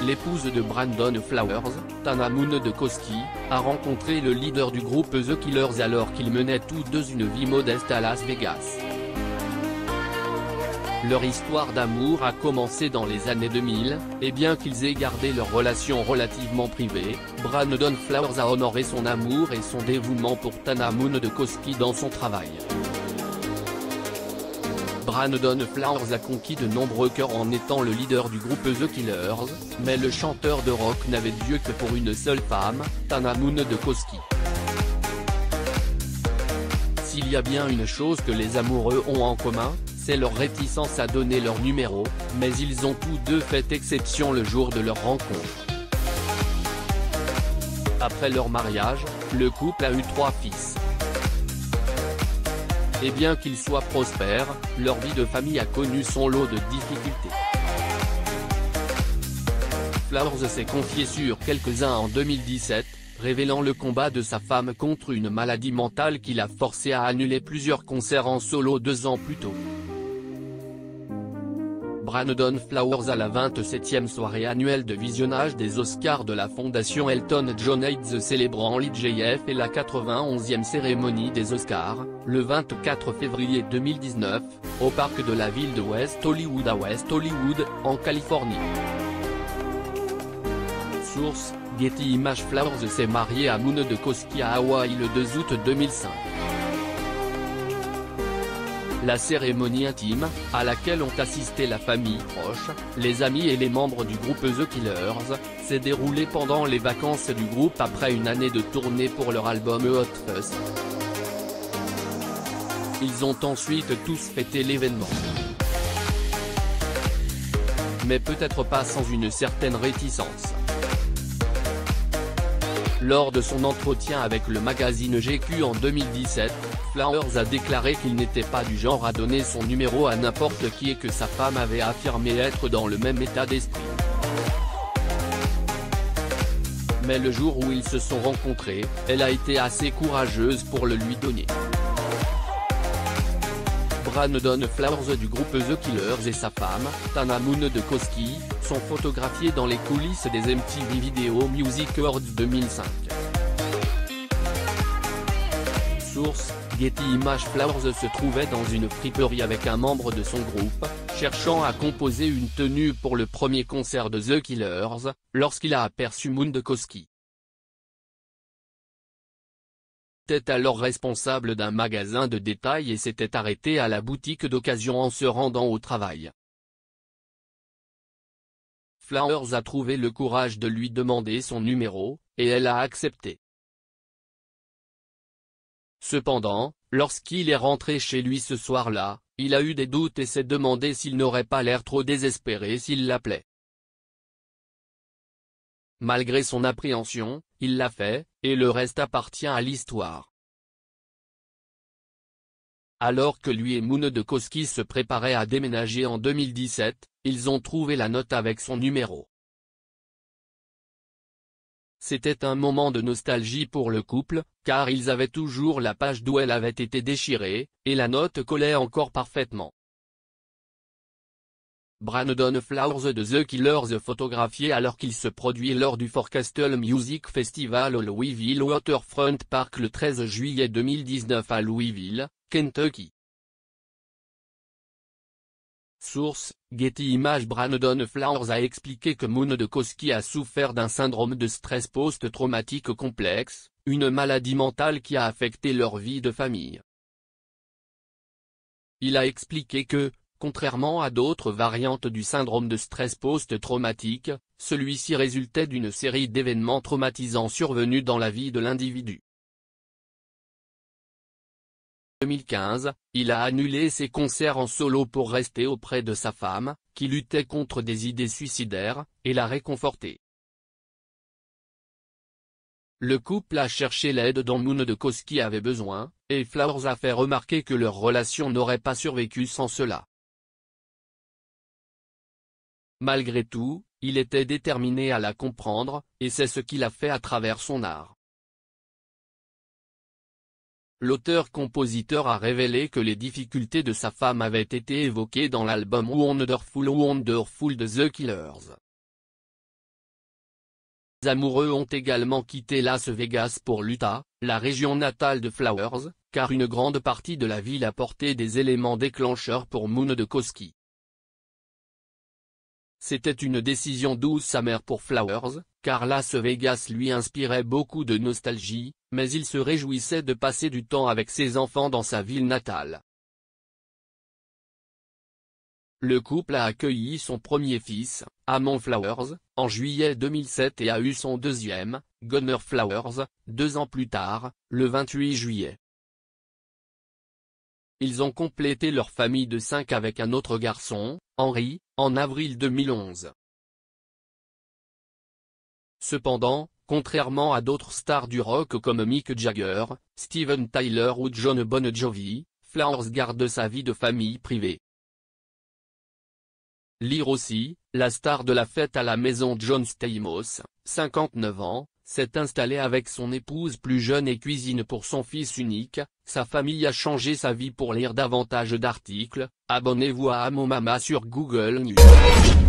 l'épouse de Brandon Flowers, Tana Moon de Koski, a rencontré le leader du groupe The Killers alors qu'ils menaient tous deux une vie modeste à Las Vegas. Leur histoire d'amour a commencé dans les années 2000, et bien qu'ils aient gardé leur relation relativement privée, Brandon Flowers a honoré son amour et son dévouement pour Tana Moon de Koski dans son travail. Brandon Flowers a conquis de nombreux cœurs en étant le leader du groupe The Killers, mais le chanteur de rock n'avait Dieu que pour une seule femme, Tana Moon de Koski. S'il y a bien une chose que les amoureux ont en commun, c'est leur réticence à donner leur numéro, mais ils ont tous deux fait exception le jour de leur rencontre. Après leur mariage, le couple a eu 3 fils. Et bien qu'ils soient prospères, leur vie de famille a connu son lot de difficultés. Flowers s'est confié sur quelques-uns en 2017, révélant le combat de sa femme contre une maladie mentale qui l'a forcé à annuler plusieurs concerts en solo 2 ans plus tôt. Brandon Flowers à la 27e soirée annuelle de visionnage des Oscars de la fondation Elton John Aids célébrant l'IJF et la 91e cérémonie des Oscars, le 24 février 2019, au parc de la ville de West Hollywood à West Hollywood, en Californie. Source, Getty Images. Flowers s'est marié à Moon de Koski à Hawaï le 2 août 2005. La cérémonie intime, à laquelle ont assisté la famille proche, les amis et les membres du groupe The Killers, s'est déroulée pendant les vacances du groupe après une année de tournée pour leur album Hot Fuzz. Ils ont ensuite tous fêté l'événement. Mais peut-être pas sans une certaine réticence. Lors de son entretien avec le magazine GQ en 2017, Flowers a déclaré qu'il n'était pas du genre à donner son numéro à n'importe qui et que sa femme avait affirmé être dans le même état d'esprit. Mais le jour où ils se sont rencontrés, elle a été assez courageuse pour le lui donner. Brandon Flowers du groupe The Killers et sa femme, Tana Moon de Koski, sont photographiés dans les coulisses des MTV Video Music Awards 2005. Source, Getty Images. Flowers se trouvait dans une friperie avec un membre de son groupe, cherchant à composer une tenue pour le premier concert de The Killers, lorsqu'il a aperçu Moon de Koski. Il était alors responsable d'un magasin de détail et s'était arrêté à la boutique d'occasion en se rendant au travail. Flowers a trouvé le courage de lui demander son numéro, et elle a accepté. Cependant, lorsqu'il est rentré chez lui ce soir-là, il a eu des doutes et s'est demandé s'il n'aurait pas l'air trop désespéré s'il l'appelait. Malgré son appréhension, il l'a fait, et le reste appartient à l'histoire. Alors que lui et Moon de Koski se préparaient à déménager en 2017, ils ont trouvé la note avec son numéro. C'était un moment de nostalgie pour le couple, car ils avaient toujours la page d'où elle avait été déchirée, et la note collait encore parfaitement. Brandon Flowers de The Killers photographié alors qu'il se produit lors du Forecastle Music Festival au Louisville Waterfront Park le 13 juillet 2019 à Louisville, Kentucky. Source, Getty Images. Brandon Flowers a expliqué que Moon de Koski a souffert d'un syndrome de stress post-traumatique complexe, une maladie mentale qui a affecté leur vie de famille. Il a expliqué que, contrairement à d'autres variantes du syndrome de stress post-traumatique, celui-ci résultait d'une série d'événements traumatisants survenus dans la vie de l'individu. En 2015, il a annulé ses concerts en solo pour rester auprès de sa femme, qui luttait contre des idées suicidaires, et l'a réconforté. Le couple a cherché l'aide dont Moon de Koski avait besoin, et Flowers a fait remarquer que leur relation n'aurait pas survécu sans cela. Malgré tout, il était déterminé à la comprendre, et c'est ce qu'il a fait à travers son art. L'auteur-compositeur a révélé que les difficultés de sa femme avaient été évoquées dans l'album Wonderful de The Killers. amoureux ont également quitté Las Vegas pour l'Utah, la région natale de Flowers, car une grande partie de la ville apportait des éléments déclencheurs pour Moon de Koski. C'était une décision douce amère pour Flowers, car Las Vegas lui inspirait beaucoup de nostalgie, mais il se réjouissait de passer du temps avec ses enfants dans sa ville natale. Le couple a accueilli son premier fils, Amon Flowers, en juillet 2007 et a eu son deuxième, Gunner Flowers, 2 ans plus tard, le 28 juillet. Ils ont complété leur famille de 5 avec un autre garçon, Henry, en avril 2011. Cependant, contrairement à d'autres stars du rock comme Mick Jagger, Steven Tyler ou John Bon Jovi, Flowers garde sa vie de famille privée. Lire aussi, la star de la fête à la maison John Stamos, 59 ans, s'est installé avec son épouse plus jeune et cuisine pour son fils unique. Sa famille a changé sa vie. Pour lire davantage d'articles, abonnez-vous à Amon Mama sur Google News.